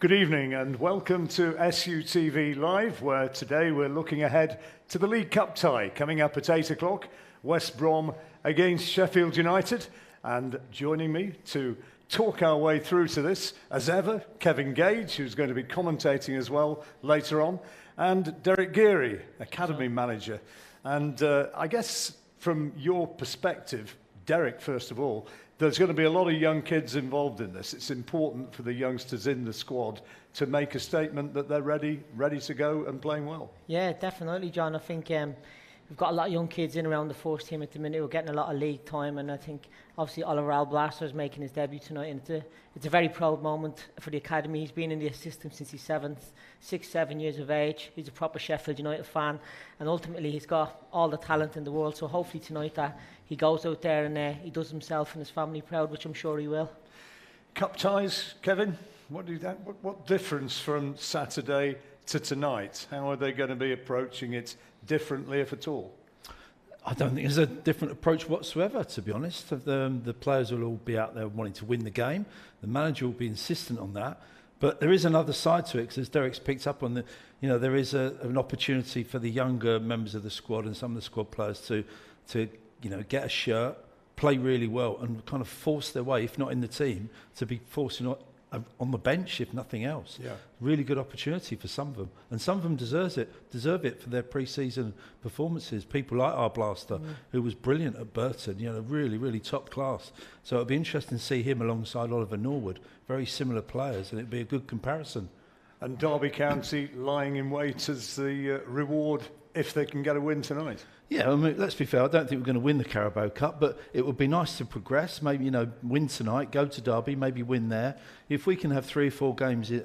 Good evening and welcome to SUTV Live, where today we're looking ahead to the League Cup tie coming up at 8 o'clock, West Brom against Sheffield United. And joining me to talk our way through to this, as ever, Kevin Gage, who's going to be commentating as well later on, and Derek Geary, Academy Manager. And I guess from your perspective, Derek, first of all, there's going to be a lot of young kids involved in this. It's important for the youngsters in the squad to make a statement that they're ready to go and playing well. Yeah, definitely, John. I think we've got a lot of young kids in around the first team at the minute. We're getting a lot of league time, and I think obviously Oliver Alblaster is making his debut tonight, and it's a very proud moment for the academy. He's been in the system since he's 7 years of age. He's a proper Sheffield United fan, and ultimately he's got all the talent in the world. So hopefully tonight that he goes out there and he does himself and his family proud, which I'm sure he will. Cup ties, Kevin. What difference from Saturday to tonight? How are they going to be approaching it differently, if at all? I don't think there's a different approach whatsoever, to be honest. The players will all be out there wanting to win the game. The manager will be insistent on that. But there is another side to it, because as Derek's picked up on, there is an opportunity for the younger members of the squad and some of the squad players to get a shirt, play really well, and kind of force their way, if not in the team, to be forcing on the bench, if nothing else. Yeah. Really good opportunity for some of them, and some of them deserve it for their pre-season performances. People like our Blaster, who was brilliant at Burton, really, really top class. So it'll be interesting to see him alongside Oliver Norwood, very similar players, and it'll be a good comparison. And Derby County lying in wait as the reward if they can get a win tonight. Yeah, I mean, let's be fair, I don't think we're going to win the Carabao Cup, but it would be nice to progress, maybe, win tonight, go to Derby, maybe win there. If we can have 3 or 4 games, a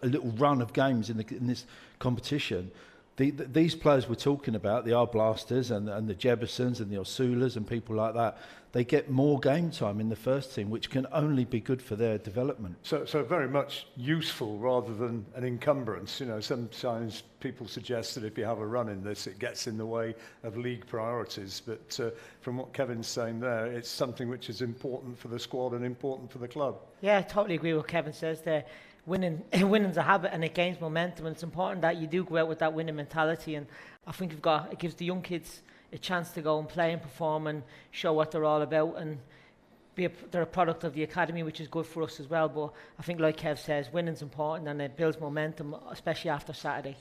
little run of games in this competition, these players we're talking about, the Arblasters and the Jebbersons and the Osulas and people like that, they get more game time in the first team, which can only be good for their development. So very much useful rather than an encumbrance. Sometimes people suggest that if you have a run in this, it gets in the way of league priorities. But from what Kevin's saying there, it's something which is important for the squad and important for the club. Yeah, I totally agree with what Kevin says there. Winning's a habit, and it gains momentum, and it's important that you do go out with that winning mentality. And I think it gives the young kids a chance to go and play and perform and show what they're all about, and they're a product of the academy, which is good for us as well. But I think, like Kev says, winning's important, and it builds momentum, especially after Saturday.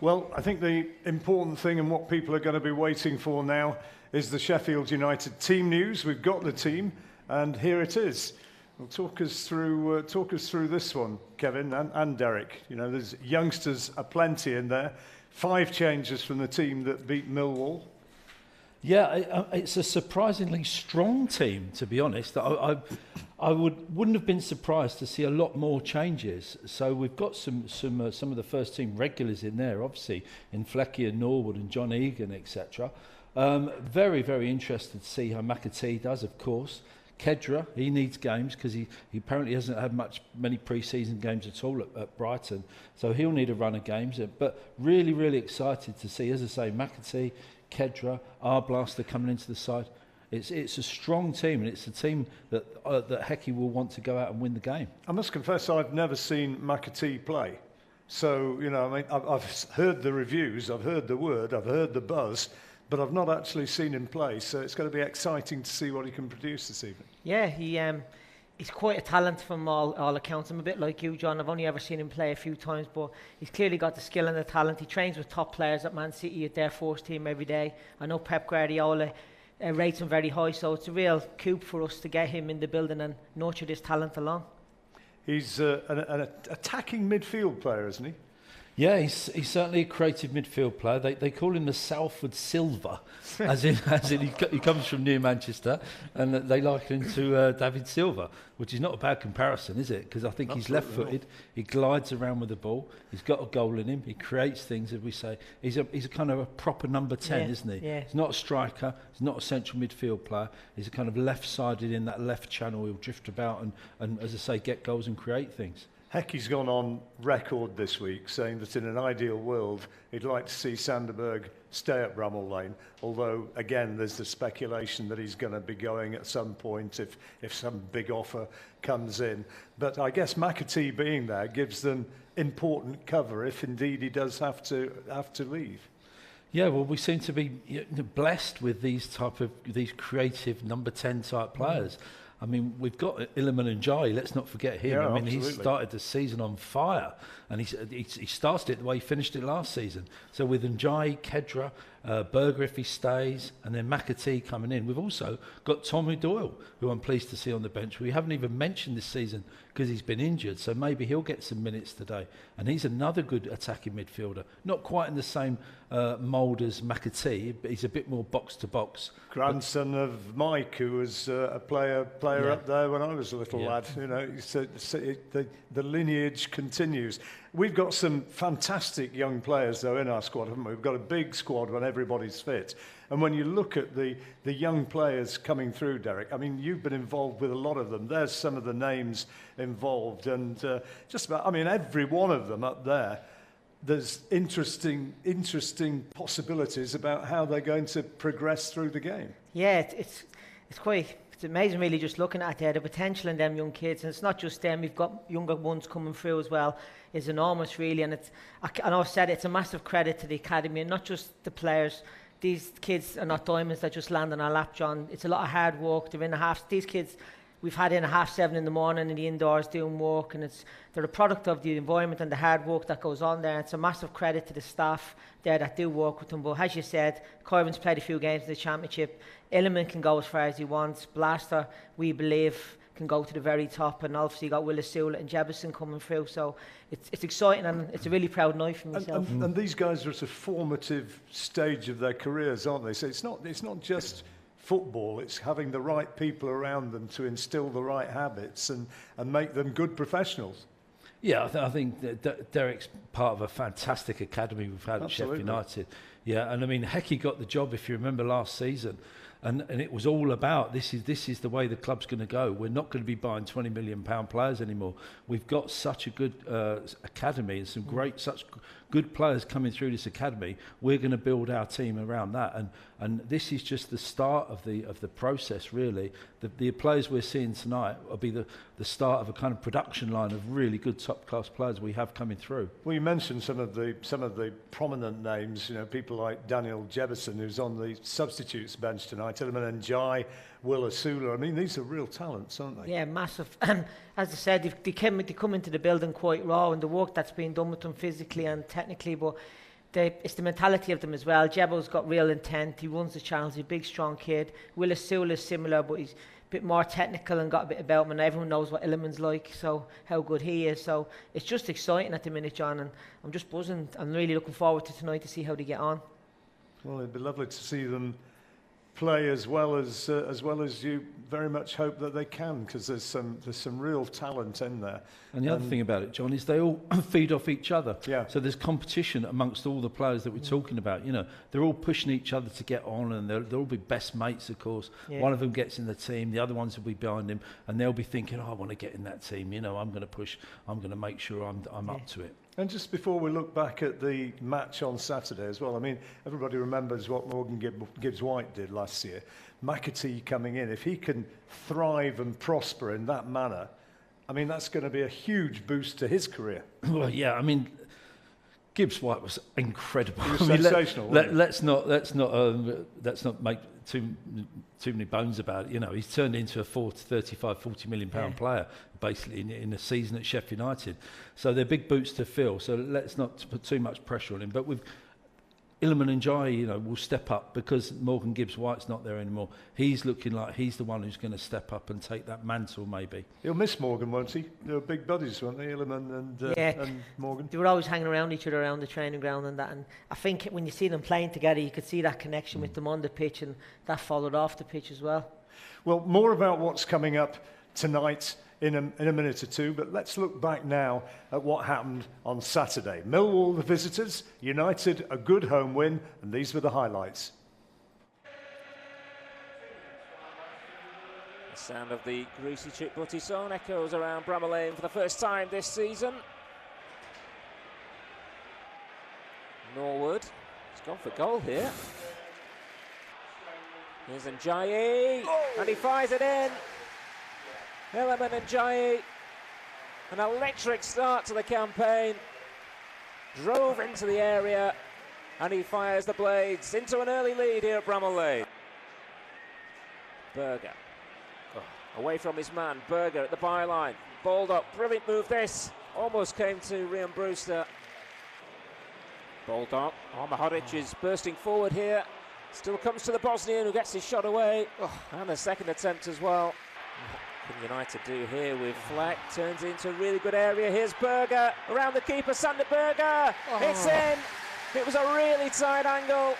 Well, I think the important thing and what people are going to be waiting for now is the Sheffield United team news. We've got the team, and here it is. Well, talk us through this one, Kevin and Derek. There's youngsters aplenty in there. 5 changes from the team that beat Millwall. Yeah, it's a surprisingly strong team, to be honest. I wouldn't have been surprised to see a lot more changes. So we've got some of the first team regulars in there, obviously, in Flecky and Norwood and John Egan, etc. Very, very interested to see how McAtee does, of course. Kedra, he needs games because he apparently hasn't had many pre-season games at all at Brighton, so he'll need a run of games. But really, really excited to see, as I say, McAtee, Kedra, Arblaster coming into the side. It's a strong team, and it's a team that Hecky will want to go out and win the game. I must confess, I've never seen McAtee play. So, I've heard the reviews, I've heard the word, I've heard the buzz, but I've not actually seen him play, so it's going to be exciting to see what he can produce this evening. Yeah, he's quite a talent from all accounts. I'm a bit like you, John. I've only ever seen him play a few times, but he's clearly got the skill and the talent. He trains with top players at Man City at their first team every day. I know Pep Guardiola rates him very high, so it's a real coup for us to get him in the building and nurture this talent along. He's an attacking midfield player, isn't he? Yeah, he's certainly a creative midfield player. They call him the Salford Silva, as in he comes from near Manchester, and they liken him to David Silva, which is not a bad comparison, is it? Because I think he's left-footed, he glides around with the ball, he's got a goal in him, he creates things, as we say. He's a kind of a proper number 10, isn't he? Yeah. He's not a striker, he's not a central midfield player, he's a kind of left-sided in that left channel. He'll drift about and as I say, get goals and create things. Hecky's gone on record this week saying that in an ideal world, he'd like to see Sanderberg stay at Bramall Lane, although, again, there's the speculation that he's going to be going at some point if some big offer comes in. But I guess McAtee being there gives them important cover if indeed he does have to leave. Yeah, well, we seem to be blessed with these creative number 10 type players. I mean, we've got Illiman and Jai, let's not forget him. Yeah, I mean, absolutely. he started the season on fire, and he started it the way he finished it last season. So with Njai, Kedra, Berger if he stays, and then McAtee coming in. We've also got Tommy Doyle, who I'm pleased to see on the bench. We haven't even mentioned this season because he's been injured, so maybe he'll get some minutes today. And he's another good attacking midfielder. Not quite in the same mould as McAtee, but he's a bit more box-to-box. Grandson of Mike, who was a player up there when I was a little lad. You know, so the lineage continues. We've got some fantastic young players, though, in our squad, haven't we? We've got a big squad when everybody's fit. And when you look at the young players coming through, Derek, I mean, you've been involved with a lot of them. There's some of the names involved. And just about, I mean, every one of them up there, there's interesting possibilities about how they're going to progress through the game. Yeah, it's amazing really just looking at the potential in them young kids, and it's not just them, we've got younger ones coming through as well. Is enormous really, and I know I've said it's a massive credit to the academy and not just the players. These kids are not diamonds that just land on our lap, John. It's a lot of hard work. They're in the half. These kids we've had in at 7:30 in the morning in the indoors doing work, and they're a product of the environment and the hard work that goes on there. It's a massive credit to the staff there that do work with them. But as you said, Corbyn's played a few games in the championship. Illiman can go as far as he wants. Blaster, we believe, can go to the very top, and obviously you got Willis Sewell and Jebison coming through. So it's exciting, and it's a really proud night for myself. And these guys are at a formative stage of their careers, aren't they? So it's not just football, it's having the right people around them to instill the right habits and make them good professionals. Yeah, I think that Derek's part of a fantastic academy we've had at Sheffield United. Yeah, and I mean, Hecky got the job, if you remember, last season. And it was all about this is the way the club's going to go. We're not going to be buying £20 million players anymore. We've got such a good academy and some such good players coming through this academy. We're going to build our team around that, and this is just the start of the process. Really, the players we're seeing tonight will be the start of a kind of production line of really good top class players we have coming through. Well, you mentioned some of the prominent names. You know, people like Daniel Jebison, who's on the substitutes bench tonight. Illiman and Jai, Will Asula. I mean, these are real talents, aren't they? Yeah, massive. As I said, they come into the building quite raw, and the work that's been done with them physically and technically, but it's the mentality of them as well. Jebo's got real intent. He runs the channels. He's a big, strong kid. Will Asula is similar, but he's a bit more technical and got a bit about him, and everyone knows what Illiman's like, so how good he is. So it's just exciting at the minute, John, and I'm just buzzing. I'm really looking forward to tonight to see how they get on. Well, it'd be lovely to see them play as well as you very much hope that they can, because there's some real talent in there. And the other thing about it, John, is they all feed off each other. Yeah. So there's competition amongst all the players that we're talking about. You know, they're all pushing each other to get on, and they'll all be best mates, of course. Yeah. One of them gets in the team, the other ones will be behind him, and they'll be thinking, I want to get in that team. You know, I'm going to push. I'm going to make sure I'm up to it. And just before we look back at the match on Saturday as well, I mean, everybody remembers what Morgan Gibbs-White did last year. McAtee coming in, if he can thrive and prosper in that manner, I mean, that's going to be a huge boost to his career. Well, yeah, I mean, Gibbs-White was incredible. He was sensational. Let's not make too many bones about it. You know, he's turned into a 40 million pound player basically in a season at Sheffield United. So they're big boots to fill. So let's not put too much pressure on him. But with Illiman and Jai, you know, will step up because Morgan Gibbs-White's not there anymore. He's looking like he's the one who's going to step up and take that mantle, maybe. He'll miss Morgan, won't he? They were big buddies, weren't they, Illiman and Morgan? They were always hanging around each other around the training ground and that. And I think when you see them playing together, you could see that connection with them on the pitch, and that followed off the pitch as well. Well, more about what's coming up tonight in a minute or two, but let's look back now at what happened on Saturday. Millwall, the visitors, United, a good home win, and these were the highlights. Sound of the greasy chip butty song echoes around Bramall Lane for the first time this season. Norwood has gone for goal here. Here's Njayi, and he fires it in. Hilleman Njayi, an electric start to the campaign. Drove into the area, and he fires the blades into an early lead here at Bramall Lane. Berger, away from his man. Berger at the byline. Balled up, brilliant move this. Almost came to Rian Brewster. Balled up. Mahodic is bursting forward here. Still comes to the Bosnian, who gets his shot away. And a second attempt as well. What can United do here with Fleck? Turns it into a really good area. Here's Berger around the keeper, Sander Berger. It's in. It was a really tight angle,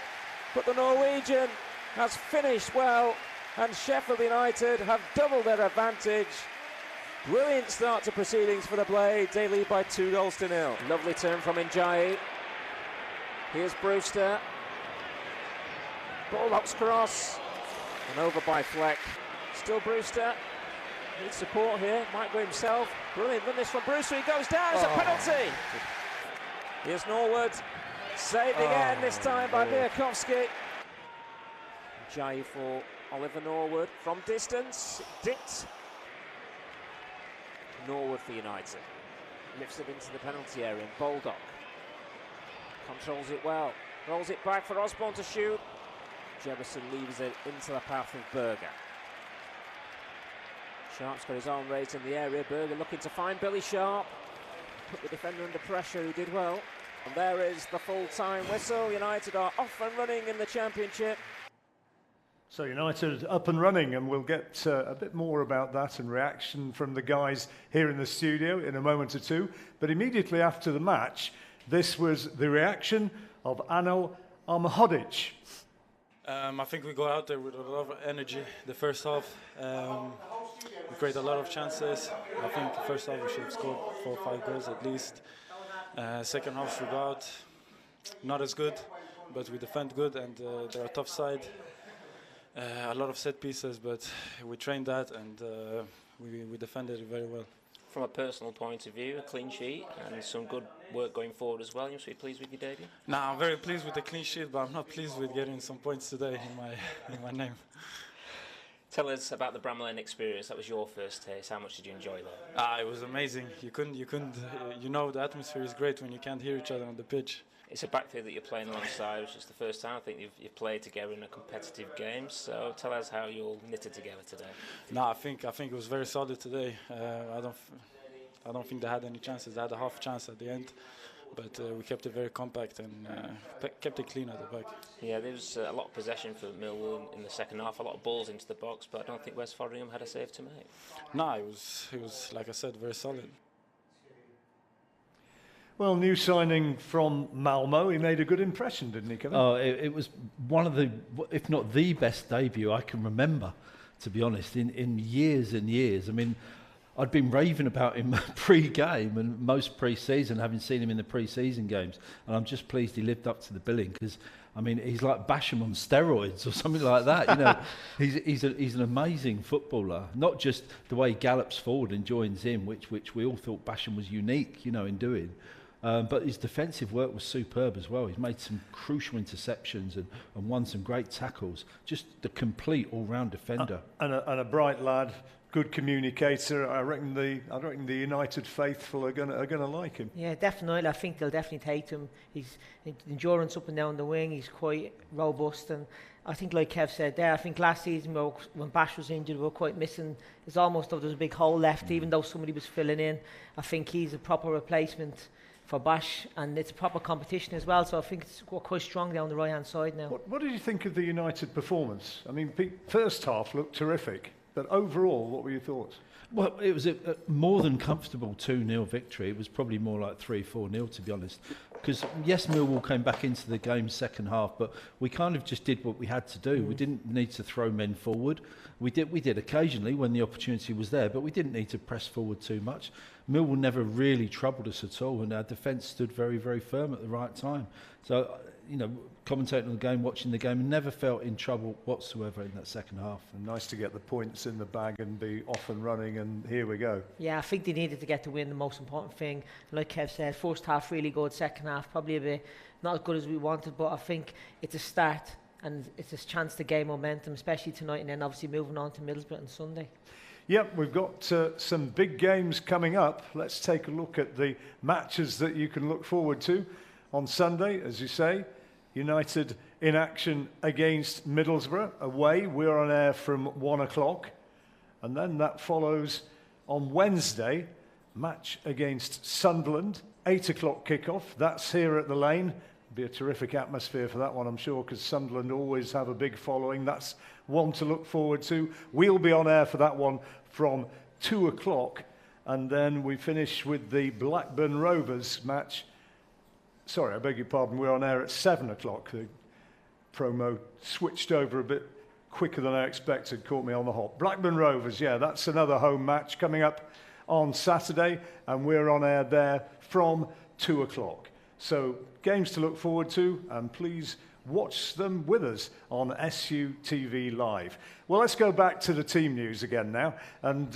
but the Norwegian has finished well, and Sheffield United have doubled their advantage. Brilliant start to proceedings for the Blades. They lead by 2-0. Lovely turn from Njayi. Here's Brewster. Baldock's cross, and over by Fleck. Still Brewster. Needs support here. Might go himself. Brilliant run this from Brewster. He goes down. It's a penalty. Here's Norwood. Saved again, this time by Biakovsky. Njayi for Oliver Norwood. From distance. Dipped. Norwood for United. Lifts it into the penalty area. And Baldock controls it well. Rolls it back for Osborne to shoot. Jefferson leaves it into the path of Berger. Sharp's got his arm raised in the area. Berger looking to find Billy Sharp. Put the defender under pressure, who did well. And there is the full-time whistle. United are off and running in the Championship. So United up and running, and we'll get a bit more about that and reaction from the guys here in the studio in a moment or two. But immediately after the match, this was the reaction of Anel Mahodic. I think we go out there with a lot of energy the first half. We create a lot of chances. I think the first half we should have scored 4 or 5 goals at least. Second half we go out not as good, but we defend good, and they're a tough side. A lot of set pieces, but we trained that, and we defended it very well. From a personal point of view, a clean sheet and some good work going forward as well. You must be pleased with your debut? No, I'm very pleased with the clean sheet, but I'm not pleased with getting some points today in my name. Tell us about the Bramall Lane experience. That was your first taste. How much did you enjoy that? It was amazing. You know, the atmosphere is great when you can't hear each other on the pitch. It's a back three that you're playing alongside, which is the first time I think you've played together in a competitive game. So tell us how you all knitted together today. No, I think it was very solid today. I don't think they had any chances. They had a half chance at the end, but we kept it very compact and kept it clean at the back. Yeah, there was a lot of possession for Millwall in the second half, a lot of balls into the box, but I don't think West Brom had a save to make. No, it was like I said, very solid. Well, new signing from Malmo. He made a good impression, didn't he, Kevin? Oh, it was one of the, if not the best debut I can remember, to be honest, in years and years. I mean, I'd been raving about him pre-game and most pre-season, having seen him in the pre-season games, and I'm just pleased he lived up to the billing, because I mean, he's like Basham on steroids or something like that. You know, he's an amazing footballer. Not just the way he gallops forward and joins in, which we all thought Basham was unique, you know, in doing. But his defensive work was superb as well. He's made some crucial interceptions and won some great tackles. Just the complete all-round defender. And a bright lad, good communicator. I reckon the United faithful are gonna like him. Yeah, definitely. I think they'll definitely take him. He's endurance up and down the wing. He's quite robust, and I think, like Kev said there, I think last season when Bash was injured, we were quite missing. It's almost though there's a big hole left, even though somebody was filling in. I think he's a proper replacement for Bash, and it's a proper competition as well, so I think it's quite strong down the right hand side now. What did you think of the United performance? I mean, first half looked terrific, but overall, what were your thoughts? Well, it was a more than comfortable 2-0 victory. It was probably more like 3-4-0, to be honest. Because, yes, Millwall came back into the game second half, but we kind of just did what we had to do. We didn't need to throw men forward. We did occasionally when the opportunity was there, but we didn't need to press forward too much. Millwall never really troubled us at all, and our defence stood very, very firm at the right time. So commentating on the game, watching the game, and never felt in trouble whatsoever in that second half. And nice to get the points in the bag and be off and running, and here we go. Yeah, I think they needed to get the win, the most important thing. Like Kev said, first half really good, second half probably a bit not as good as we wanted, but I think it's a start and it's a chance to gain momentum, especially tonight, and then obviously moving on to Middlesbrough on Sunday. Yep, we've got some big games coming up. Let's take a look at the matches that you can look forward to on Sunday, as you say. United in action against Middlesbrough away. We're on air from 1 o'clock. And then that follows on Wednesday, match against Sunderland, 8 o'clock kickoff. That's here at the Lane. Be a terrific atmosphere for that one, I'm sure, because Sunderland always have a big following. That's one to look forward to. We'll be on air for that one from 2 o'clock. And then we finish with the Blackburn Rovers match. Sorry, I beg your pardon, we're on air at 7 o'clock. The promo switched over a bit quicker than I expected, caught me on the hop. Blackburn Rovers, yeah, that's another home match coming up on Saturday, and we're on air there from 2 o'clock. So, games to look forward to, and please watch them with us on SUTV Live. Well, let's go back to the team news again now, and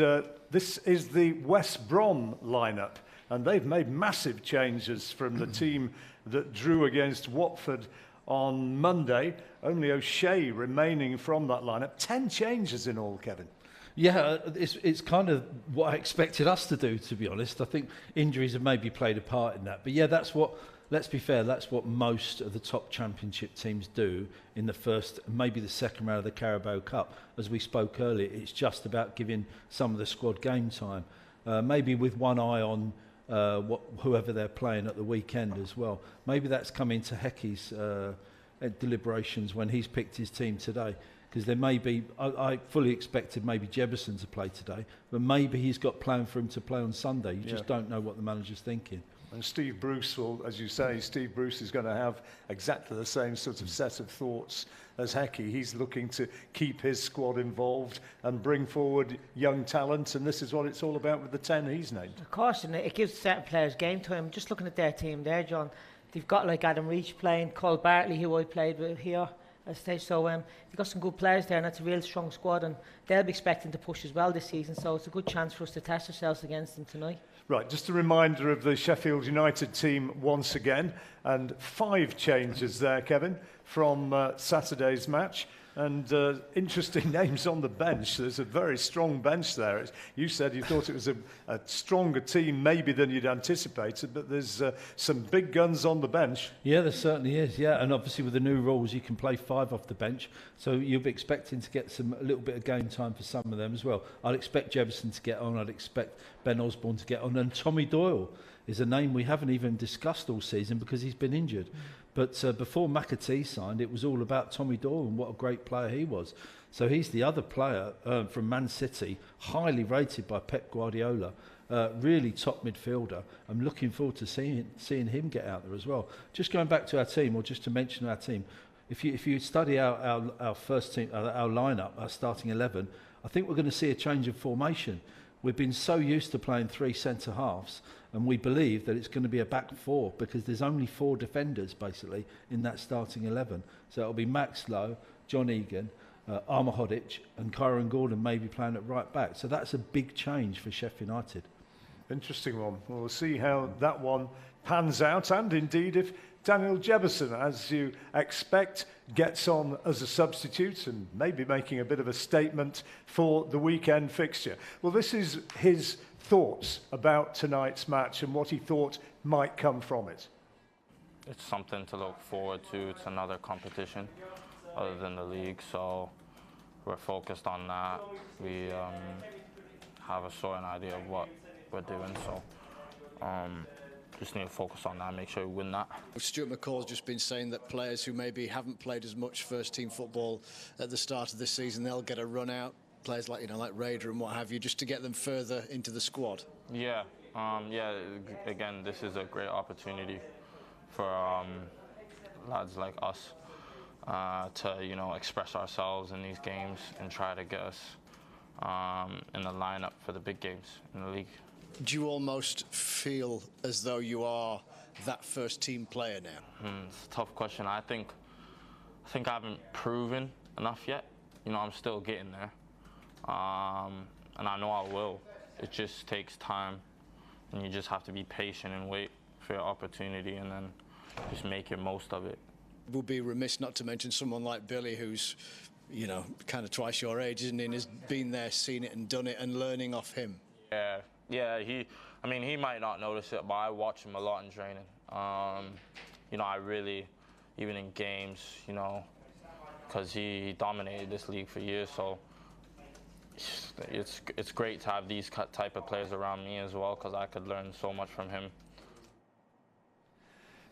this is the West Brom lineup. And they've made massive changes from the team that drew against Watford on Monday. Only O'Shea remaining from that lineup. 10 changes in all, Kevin. Yeah, it's kind of what I expected us to do, to be honest. I think injuries have maybe played a part in that. But yeah, that's what, let's be fair, that's what most of the top championship teams do in the first, maybe the second round of the Carabao Cup. As we spoke earlier, it's just about giving some of the squad game time. Maybe with one eye on whoever they're playing at the weekend as well. Maybe that's come into Hecky's deliberations when he's picked his team today, because there may be, I fully expected maybe Jefferson to play today, but maybe he's got planned for him to play on Sunday. You just don't know what the manager's thinking. And Steve Bruce will, as you say, Steve Bruce is going to have exactly the same sort of set of thoughts as Hecky. He's looking to keep his squad involved and bring forward young talent, and this is what it's all about with the 10 he's named. Of course, and it gives certain players game time. Just looking at their team there, John, they've got like Adam Reach playing, Cole Bartley, who I played with here at stage. So they've got some good players there, and it's a real strong squad, and they'll be expecting to push as well this season. So it's a good chance for us to test ourselves against them tonight. Right, just a reminder of the Sheffield United team once again, and 5 changes there, Kevin, from Saturday's match. And interesting names on the bench. There's a very strong bench there. You said you thought it was a stronger team maybe than you'd anticipated, but there's some big guns on the bench. Yeah, there certainly is, yeah. And obviously with the new rules, you can play 5 off the bench. So you'll be expecting to get a little bit of game time for some of them as well. I'd expect Jefferson to get on. I'd expect Ben Osborne to get on. And Tommy Doyle is a name we haven't even discussed all season because he's been injured. But before McAtee signed, it was all about Tommy Doyle and what a great player he was. So he's the other player from Man City, highly rated by Pep Guardiola, really top midfielder. I'm looking forward to seeing him get out there as well. Just going back to our team, or just to mention our team, if you study our first team, our lineup, our starting 11, I think we're going to see a change of formation. We've been so used to playing 3 centre halves, and we believe that it's going to be a back 4 because there's only 4 defenders basically in that starting 11. So it'll be Max Lowe, John Egan, Armour Hodic, and Kyron Gordon maybe playing at right back. So that's a big change for Sheffield United. Interesting one. We'll see how that one pans out, and indeed if Daniel Jefferson, as you expect, gets on as a substitute and maybe making a bit of a statement for the weekend fixture. Well, this is his thoughts about tonight's match and what he thought might come from it. It's something to look forward to. It's another competition other than the league, so we're focused on that. We have a certain idea of what we're doing, so just need to focus on that, make sure we win that. Stuart McCall's just been saying that players who maybe haven't played as much first-team football at the start of this season, they'll get a run out. Players like like Raider and what have you, just to get them further into the squad. Yeah, again, this is a great opportunity for lads like us to express ourselves in these games and try to get us in the lineup for the big games in the league. Do you almost feel as though you are that first team player now? It's a tough question. I think I haven't proven enough yet. You know, I'm still getting there, and I know I will. It just takes time, and you just have to be patient and wait for your opportunity, and then just make the most of it. We'll be remiss not to mention someone like Billy, who's, you know, kind of twice your age, isn't he? And has been there, seen it and done it, and learning off him. Yeah. He might not notice it, but I watch him a lot in training. You know, I really, even in games, you know, because he dominated this league for years, so it's great to have these type of players around me as well, because I could learn so much from him.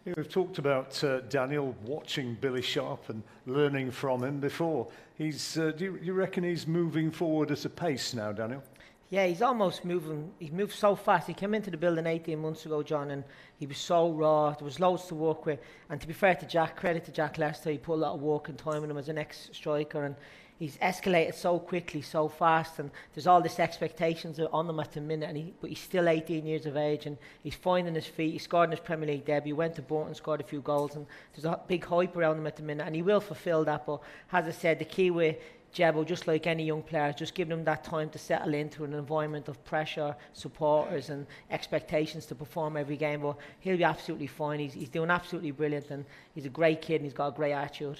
Yeah, we've talked about Daniel watching Billy Sharp and learning from him before. Do you reckon he's moving forward at a pace now, Daniel? Yeah, he's almost moving. He's moved so fast. He came into the building 18 months ago, John, and he was so raw. There was loads to work with. And to be fair to Jack, credit to Jack Lester, he put a lot of work and time in him as an ex-striker, and he's escalated so quickly, so fast, and there's all this expectations on him at the minute, but he's still 18 years of age, and he's finding his feet. He scored in his Premier League debut, went to Bolton, scored a few goals, and there's a big hype around him at the minute, and he will fulfil that. But as I said, the key with Jebo, just like any young player, just giving him that time to settle into an environment of pressure, supporters and expectations to perform every game. But he'll be absolutely fine. He's doing absolutely brilliant, and he's a great kid and he's got a great attitude.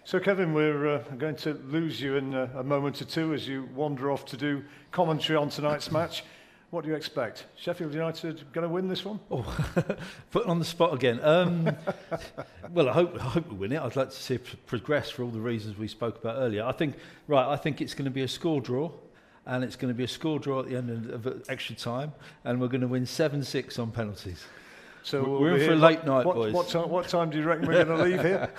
So Kevin, we're going to lose you in a moment or two as you wander off to do commentary on tonight's match. What do you expect? Sheffield United going to win this one? Oh, put on the spot again. Well, I hope we win it. I'd like to see it progress for all the reasons we spoke about earlier. I think it's going to be a score draw, and it's going to be a score draw at the end of extra time, and we're going to win 7-6 on penalties. So we're in for a late night, boys. What time do you reckon we're going to leave here?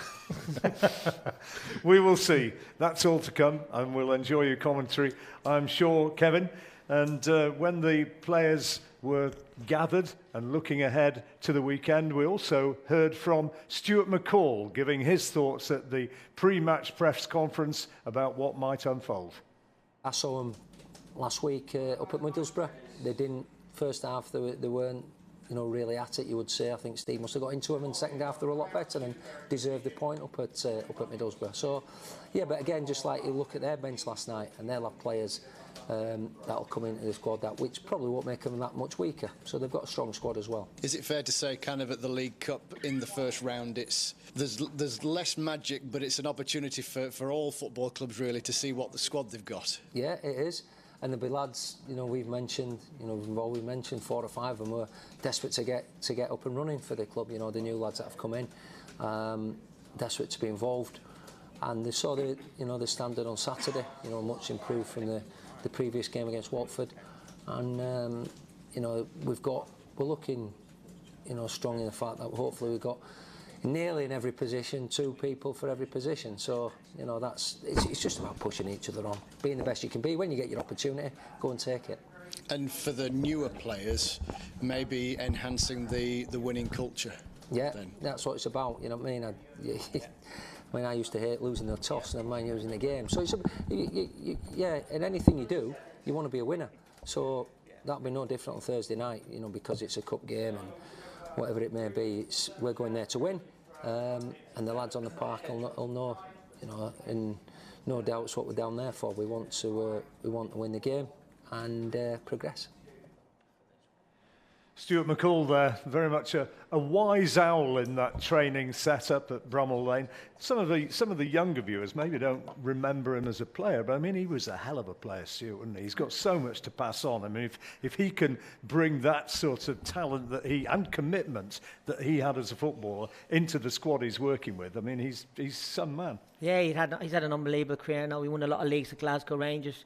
We will see. That's all to come, and we'll enjoy your commentary, I'm sure, Kevin. And when the players were gathered and looking ahead to the weekend, we also heard from Stuart McCall giving his thoughts at the pre-match press conference about what might unfold. I saw them last week up at Middlesbrough. They didn't, first half they weren't, you know, really at it, you would say. I think Steve must have got into them in the second half. They were a lot better and deserved the point up at Middlesbrough. So, yeah, but again, just like you look at their bench last night, and they'll have players that'll come into the squad which probably won't make them that much weaker. So they've got a strong squad as well. Is it fair to say, kind of at the League Cup in the first round, there's less magic, but it's an opportunity for all football clubs really to see what the squad they've got? Yeah, it is. And there'll be lads, you know, we've mentioned 4 or 5 of them were desperate to get up and running for the club. You know, the new lads that have come in, desperate to be involved. And they saw the standard on Saturday, you know, much improved from the previous game against Watford. And you know, we're looking, you know, strong in the fact that hopefully we've got nearly in every position 2 people for every position. So, you know, it's just about pushing each other on, being the best you can be. When you get your opportunity, go and take it. And for the newer players, maybe enhancing the winning culture. Yeah, that's what it's about. You know what I mean? I used to hate losing the toss, and I mind losing the game. So it's in anything you do, you want to be a winner. So that'll be no different on Thursday night, you know, because it's a cup game and whatever it may be. We're going there to win, and the lads on the park will know, you know, and no doubt it's what we're down there for. We want to win the game and progress. Stuart McCall there, very much a wise owl in that training setup at Brummel Lane. Some of the younger viewers maybe don't remember him as a player, but I mean, he was a hell of a player, Stuart, wasn't he? He's got so much to pass on. I mean, if he can bring that sort of talent and commitment that he had as a footballer into the squad he's working with, I mean, he's some man. Yeah, he's had an unbelievable career. Now, he won a lot of leagues at Glasgow Rangers.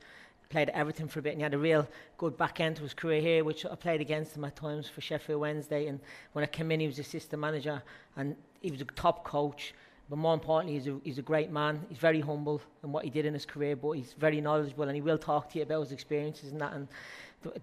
Played at Everton for a bit, and he had a real good back end to his career here, which I played against him at times for Sheffield Wednesday. And when I came in, he was assistant manager, and he was a top coach. But more importantly, he's a great man. He's very humble in what he did in his career, but he's very knowledgeable, and he will talk to you about his experiences and that. And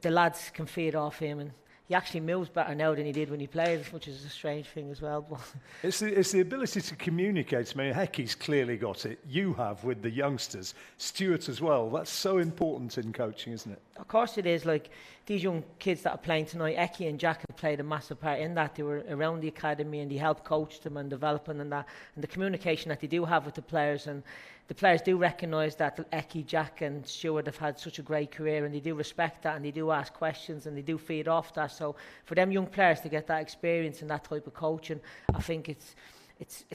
the lads can feed off him, and he actually moves better now than he did when he played, which is a strange thing as well. But It's the ability to communicate. I mean, Hecky's clearly got it. You have with the youngsters. Stuart as well. That's so important in coaching, isn't it? of course it is. Like these young kids that are playing tonight, Eki and Jack have played a massive part in that. They were around the academy and they helped coach them and develop them and that. And the communication that they do have with the players, and the players do recognise that Eki, Jack and Stuart have had such a great career, and they do respect that, and they do ask questions and they do feed off that. So for them young players to get that experience and that type of coaching, I think it's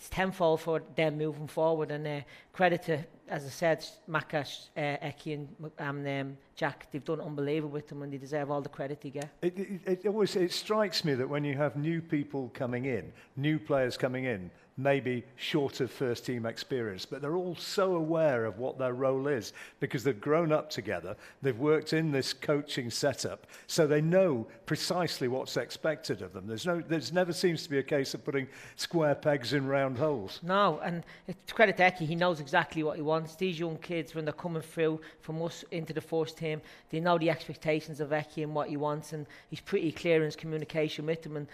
tenfold for them moving forward. And credit to, as I said, Maka, Eki and Jack. They've done unbelievable with them, and they deserve all the credit they get. It strikes me that when you have new people coming in, new players coming in, maybe short of first team experience, but they're all so aware of what their role is because they've grown up together, they've worked in this coaching setup, so they know precisely what's expected of them. There's never seems to be a case of putting square pegs in round holes. No, and it's credit to Eki, he knows exactly what he wants. These young kids, when they're coming through from us into the first team, they know the expectations of Eki and what he wants, and he's pretty clear in his communication with them. And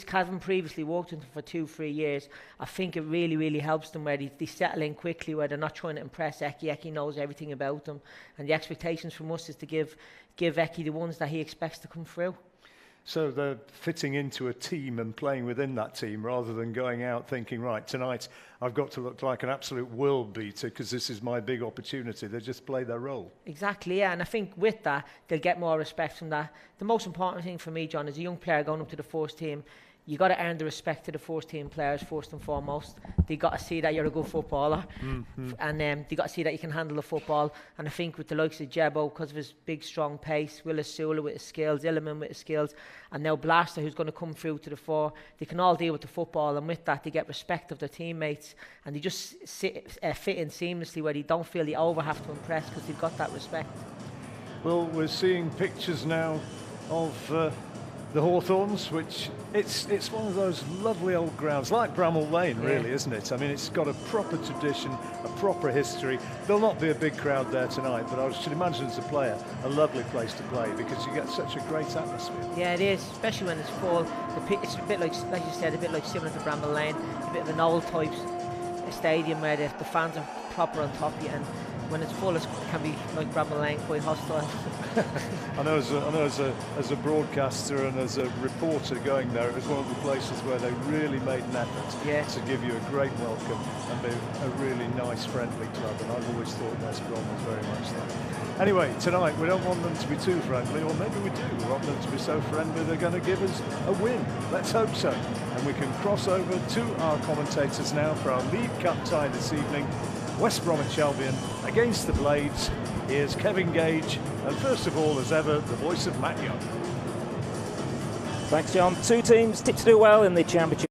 Calvin previously worked with them for 2-3 years. I think it really helps them where they settle in quickly, where they're not trying to impress Eki. Eki knows everything about them, and the expectations from us is to give Eki the ones that he expects to come through. So they're fitting into a team and playing within that team rather than going out thinking, right, tonight I've got to look like an absolute world beater because this is my big opportunity. They just play their role. Exactly, yeah, and I think with that, they'll get more respect from that. The most important thing for me, John, as a young player going up to the first team, you got to earn the respect of the first team players first and foremost. They got to see that you're a good footballer, and they got to see that you can handle the football. And I think with the likes of Jebo, because of his big strong pace, Willis Sula with his skills, Illiman with his skills, and now Blaster who's going to come through to the fore, they can all deal with the football, and with that they get respect of their teammates, and they just fit in seamlessly where they don't feel they over have to impress because they've got that respect. Well, we're seeing pictures now of the Hawthorns, which it's one of those lovely old grounds, like Bramall Lane, really, isn't it? I mean, it's got a proper tradition, a proper history. There'll not be a big crowd there tonight, but I should imagine as a player, a lovely place to play because you get such a great atmosphere. Yeah, it is, especially when it's full. It's a bit like you said, a bit like similar to Bramall Lane, a bit of an old type stadium where the fans are proper on top of you, and when it's full, it can be like Bramall Lane, quite hostile. I know as a broadcaster and as a reporter going there, it was one of the places where they really made an effort to give you a great welcome and be a really nice, friendly club. And I've always thought West Brom was very much that. Anyway, tonight we don't want them to be too friendly, or maybe we do. We want them to be so friendly they're going to give us a win. Let's hope so. And we can cross over to our commentators now for our League Cup tie this evening. West Bromwich Albion against the Blades. Here's Kevin Gage, and first of all, as ever, the voice of Matt Young. Thanks, John. Two teams tipped to do well in the Championship